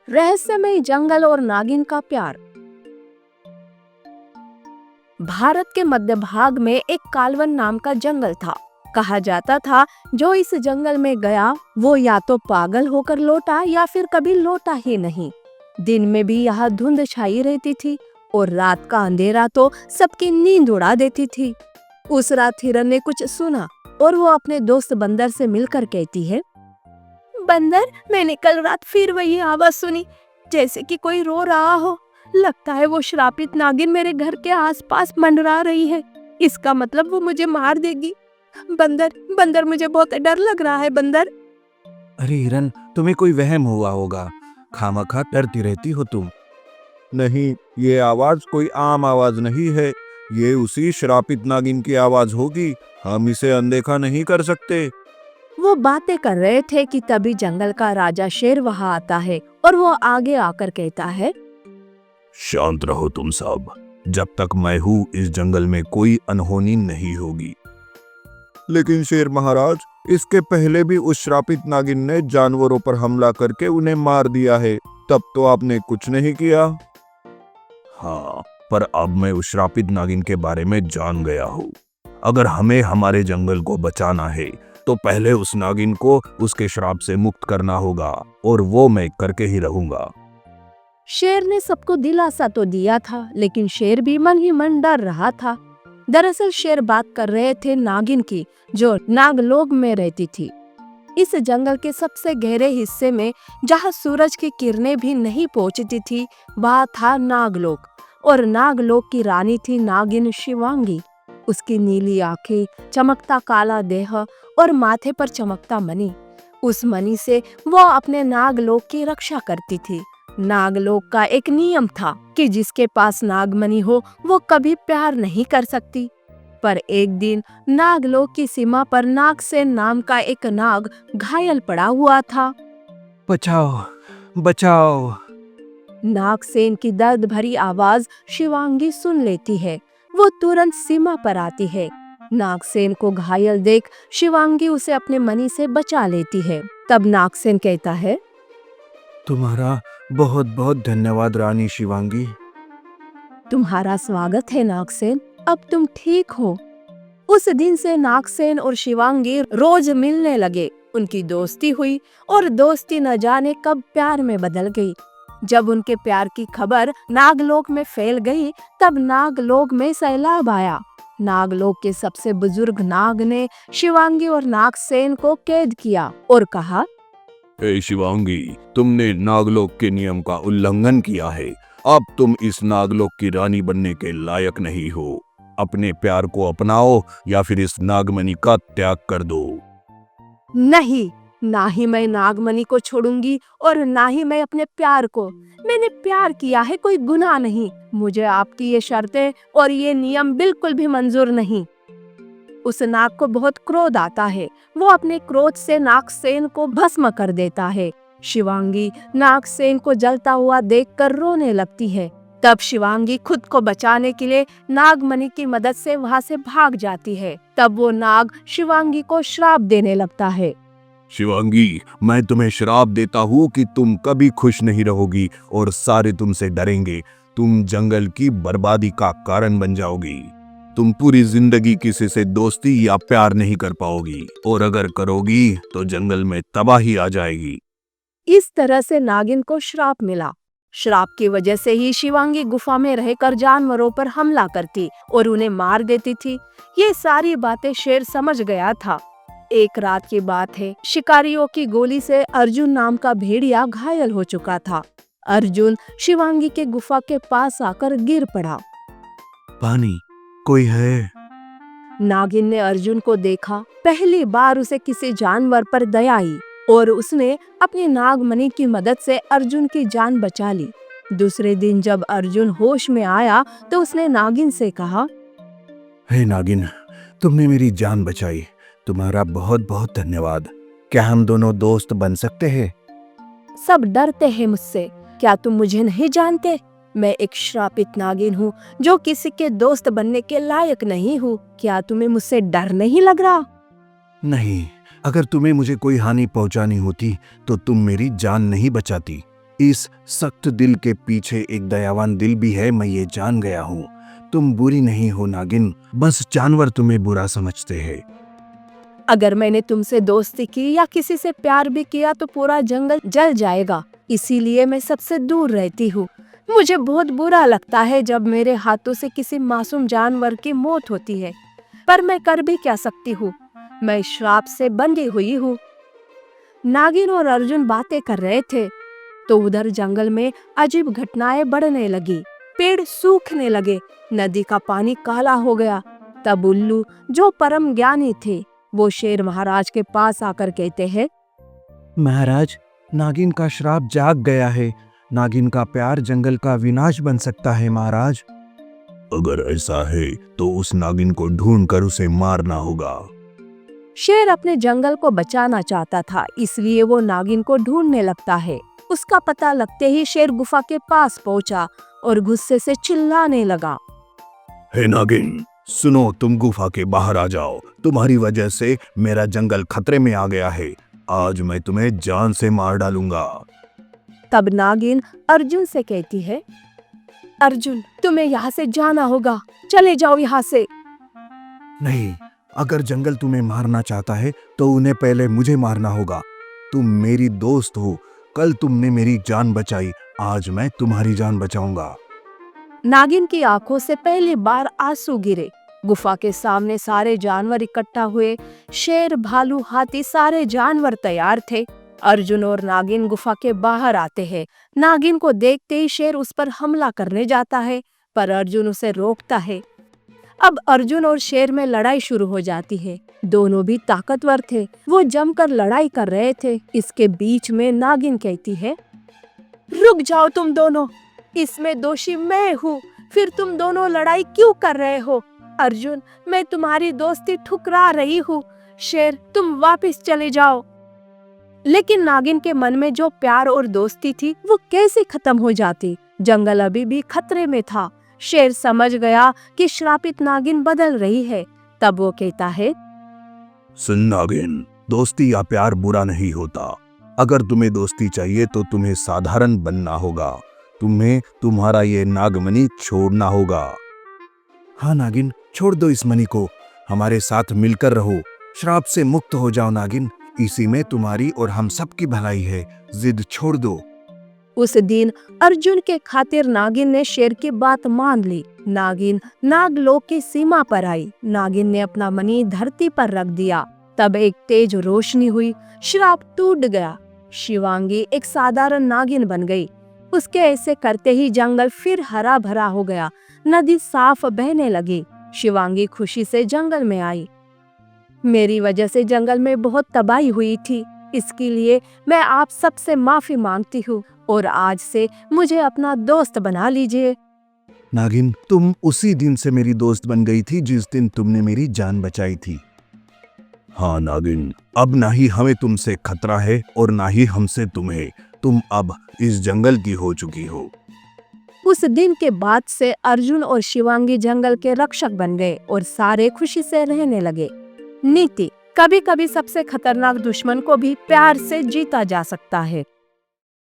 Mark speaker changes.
Speaker 1: रहस्यमय जंगल और नागिन का प्यार। भारत के मध्य भाग में एक कालवन नाम का जंगल था। कहा जाता था जो इस जंगल में गया वो या तो पागल होकर लौटा या फिर कभी लौटा ही नहीं। दिन में भी यहाँ धुंध छाई रहती थी और रात का अंधेरा तो सबकी नींद उड़ा देती थी। उस रात हिरन ने कुछ सुना और वो अपने दोस्त बंदर से मिलकर कहती है, बंदर, मैंने कल रात फिर वही आवाज सुनी, जैसे कि कोई रो रहा हो। लगता है वो श्रापित नागिन मेरे घर के आसपास मंडरा रही है। इसका मतलब वो मुझे मार देगी। बंदर बंदर मुझे बहुत डर लग रहा है बंदर।
Speaker 2: अरे हिरन, तुम्हें कोई वहम हुआ होगा, खामखा डरती रहती हो तुम। नहीं, ये आवाज कोई आम आवाज नहीं है, ये उसी श्रापित नागिन की आवाज होगी। हम इसे अनदेखा नहीं कर सकते।
Speaker 1: वो बातें कर रहे थे कि तभी जंगल का राजा शेर वहां आता है और वो आगे आकर कहता है,
Speaker 2: शांत रहो तुम सब, जब तक मैं हूँ इस जंगल में कोई अनहोनी नहीं होगी। लेकिन शेर महाराज, इसके पहले भी उस श्रापित नागिन ने जानवरों पर हमला करके उन्हें मार दिया है, तब तो आपने कुछ नहीं किया। हाँ, पर अब मैं उस श्रापित नागिन के बारे में जान गया हूँ। अगर हमें हमारे जंगल को बचाना है तो पहले उस नागिन को उसके श्राप से मुक्त करना होगा, और वो मैं करके ही रहूंगा।
Speaker 1: शेर ने सबको दिलासा तो दिया था, लेकिन शेर भी मन ही मन डर रहा था। दरअसल शेर बात कर रहे थे नागिन की, जो नागलोक में रहती थी। इस जंगल के सबसे गहरे हिस्से में, जहाँ सूरज की किरणें भी नहीं पहुँचती थी, वहाँ था नागलोक। और नागलोक की रानी थी नागिन शिवांगी। उसकी नीली आंखें, चमकता काला देह और माथे पर चमकता मणि। उस मणि से वो अपने नागलोक की रक्षा करती थी। नागलोक का एक नियम था कि जिसके पास नागमणि हो वो कभी प्यार नहीं कर सकती। पर एक दिन नागलोक की सीमा पर नागसेन नाम का एक नाग घायल पड़ा हुआ था।
Speaker 2: बचाओ, बचाओ।
Speaker 1: नागसेन की दर्द भरी आवाज शिवांगी सुन लेती है। वो तुरंत सीमा पर आती है। नागसेन को घायल देख शिवांगी उसे अपने मणि से बचा लेती है। तब नागसेन कहता है,
Speaker 2: तुम्हारा बहुत बहुत धन्यवाद रानी शिवांगी।
Speaker 1: तुम्हारा स्वागत है नागसेन, अब तुम ठीक हो। उस दिन से नागसेन और शिवांगी रोज मिलने लगे। उनकी दोस्ती हुई और दोस्ती न जाने कब प्यार में बदल गई। जब उनके प्यार की खबर नागलोक में फैल गई, तब नागलोक में सैलाब आया। नागलोक के सबसे बुजुर्ग नाग ने शिवांगी और नागसेन को कैद किया और कहा,
Speaker 2: हे शिवांगी, तुमने नागलोक के नियम का उल्लंघन किया है। अब तुम इस नागलोक की रानी बनने के लायक नहीं हो। अपने प्यार को अपनाओ या फिर इस नागमणि का त्याग कर दो।
Speaker 1: नहीं, ना ही मैं नागमणि को छोड़ूंगी और ना ही मैं अपने प्यार को। मैंने प्यार किया है, कोई गुनाह नहीं। मुझे आपकी ये शर्तें और ये नियम बिल्कुल भी मंजूर नहीं। उस नाग को बहुत क्रोध आता है। वो अपने क्रोध से नागसेन को भस्म कर देता है। शिवांगी नागसेन को जलता हुआ देखकर रोने लगती है। तब शिवांगी खुद को बचाने के लिए नागमणि की मदद से वहाँ से भाग जाती है। तब वो नाग शिवांगी को श्राप देने लगता है।
Speaker 2: शिवांगी, मैं तुम्हें श्राप देता हूँ कि तुम कभी खुश नहीं रहोगी और सारे तुमसे डरेंगे। तुम जंगल की बर्बादी का कारण बन जाओगी। तुम पूरी जिंदगी किसी से दोस्ती या प्यार नहीं कर पाओगी, और अगर करोगी तो जंगल में तबाही आ जाएगी।
Speaker 1: इस तरह से नागिन को श्राप मिला। श्राप की वजह से ही शिवांगी गुफा में रहकर जानवरों पर हमला करती और उन्हें मार देती थी। ये सारी बातें शेर समझ गया था। एक रात की बात है, शिकारियों की गोली से अर्जुन नाम का भेड़िया घायल हो चुका था। अर्जुन शिवांगी के गुफा के पास आकर गिर पड़ा।
Speaker 2: पानी, कोई है?
Speaker 1: नागिन ने अर्जुन को देखा। पहली बार उसे किसी जानवर पर दया आई और उसने अपनी नागमणि की मदद से अर्जुन की जान बचा ली। दूसरे दिन जब अर्जुन होश में आया तो उसने नागिन से कहा,
Speaker 2: हे नागिन, तुमने मेरी जान बचाई। तुम्हारा बहुत बहुत धन्यवाद। क्या हम दोनों दोस्त बन सकते हैं?
Speaker 1: सब डरते हैं मुझसे। क्या तुम मुझे नहीं जानते? मैं एक श्रापित नागिन हूँ जो किसी के दोस्त बनने के लायक नहीं हूँ। क्या तुम्हें मुझसे डर नहीं लग रहा?
Speaker 2: नहीं, अगर तुम्हें मुझे कोई हानि पहुंचानी होती तो तुम मेरी जान नहीं बचाती। इस सख्त दिल के पीछे एक दयावान दिल भी है, मैं ये जान गया हूँ। तुम बुरी नहीं हो नागिन, बस जानवर तुम्हें बुरा समझते हैं।
Speaker 1: अगर मैंने तुमसे दोस्ती की या किसी से प्यार भी किया तो पूरा जंगल जल जाएगा, इसीलिए मैं सबसे दूर रहती हूँ। मुझे बहुत बुरा लगता है जब मेरे हाथों से किसी मासूम जानवर की मौत होती है, पर मैं कर भी क्या सकती हूँ, मैं श्राप से बंधी हुई हूँ। नागिन और अर्जुन बातें कर रहे थे तो उधर जंगल में अजीब घटनाएं बढ़ने लगी। पेड़ सूखने लगे, नदी का पानी काला हो गया। तब उल्लू, जो परम ज्ञानी थे, वो शेर महाराज के पास आकर कहते हैं,
Speaker 2: महाराज, नागिन का श्राप जाग गया है। नागिन का प्यार जंगल का विनाश बन सकता है महाराज। अगर ऐसा है तो उस नागिन को ढूंढकर उसे मारना होगा।
Speaker 1: शेर अपने जंगल को बचाना चाहता था, इसलिए वो नागिन को ढूंढने लगता है। उसका पता लगते ही शेर गुफा के पास पहुंचा और गुस्से से चिल्लाने लगा,
Speaker 2: हे नागिन, सुनो, तुम गुफा के बाहर आ जाओ। तुम्हारी वजह से मेरा जंगल खतरे में आ गया है। आज मैं तुम्हें जान से मार डालूंगा।
Speaker 1: तब नागिन अर्जुन से कहती है, अर्जुन, तुम्हें यहाँ से जाना होगा, चले जाओ यहाँ से।
Speaker 2: नहीं, अगर जंगल तुम्हें मारना चाहता है तो उन्हें पहले मुझे मारना होगा। तुम मेरी दोस्त हो, कल तुमने मेरी जान बचाई, आज मैं तुम्हारी जान बचाऊंगा।
Speaker 1: नागिन की आंखों से पहली बार आंसू गिरे। गुफा के सामने सारे जानवर इकट्ठा हुए। शेर, भालू, हाथी, सारे जानवर तैयार थे। अर्जुन और नागिन गुफा के बाहर आते हैं। नागिन को देखते ही शेर उस पर हमला करने जाता है, पर अर्जुन उसे रोकता है। अब अर्जुन और शेर में लड़ाई शुरू हो जाती है। दोनों भी ताकतवर थे, वो जमकर लड़ाई कर रहे थे। इसके बीच में नागिन कहती है, रुक जाओ तुम दोनों, इसमें दोषी मैं हूँ, फिर तुम दोनों लड़ाई क्यों कर रहे हो? अर्जुन, मैं तुम्हारी दोस्ती ठुकरा रही हूँ। शेर, तुम वापस चले जाओ। लेकिन नागिन के मन में जो प्यार और दोस्ती थी वो कैसे खत्म हो जाती? जंगल अभी भी खतरे में था। शेर समझ गया कि श्रापित नागिन बदल रही है। तब वो कहता है,
Speaker 2: सुन नागिन, दोस्ती या प्यार बुरा नहीं होता। अगर तुम्हें दोस्ती चाहिए तो तुम्हें साधारण बनना होगा। तुम्हें तुम्हारा ये नागमणि छोड़ना होगा। हाँ नागिन, छोड़ दो इस मणि को, हमारे साथ मिलकर रहो। श्राप से मुक्त हो जाओ नागिन, इसी में तुम्हारी और हम सबकी भलाई है। जिद छोड़ दो।
Speaker 1: उस दिन अर्जुन के खातिर नागिन ने शेर की बात मान ली। नागिन नागलोक की सीमा पर आई। नागिन ने अपना मणि धरती पर रख दिया। तब एक तेज रोशनी हुई, श्राप टूट गया। शिवांगी एक साधारण नागिन बन गई। उसके ऐसे करते ही जंगल फिर हरा भरा हो गया। नदी साफ बहने लगी। शिवांगी खुशी से जंगल में आई। मेरी वजह से जंगल में बहुत तबाही हुई थी, इसके लिए मैं आप सबसे माफी मांगती हूँ और आज से मुझे अपना दोस्त बना लीजिए।
Speaker 2: नागिन, तुम उसी दिन से मेरी दोस्त बन गई थी जिस दिन तुमने मेरी जान बचाई थी। हाँ नागिन, अब ना ही हमें तुमसे खतरा है और ना ही हमसे तुम्हें। तुम अब इस जंगल की हो चुकी हो।
Speaker 1: उस दिन के बाद से अर्जुन और शिवांगी जंगल के रक्षक बन गए और सारे खुशी से रहने लगे। नीति: कभी कभी सबसे खतरनाक दुश्मन को भी प्यार से जीता जा सकता है।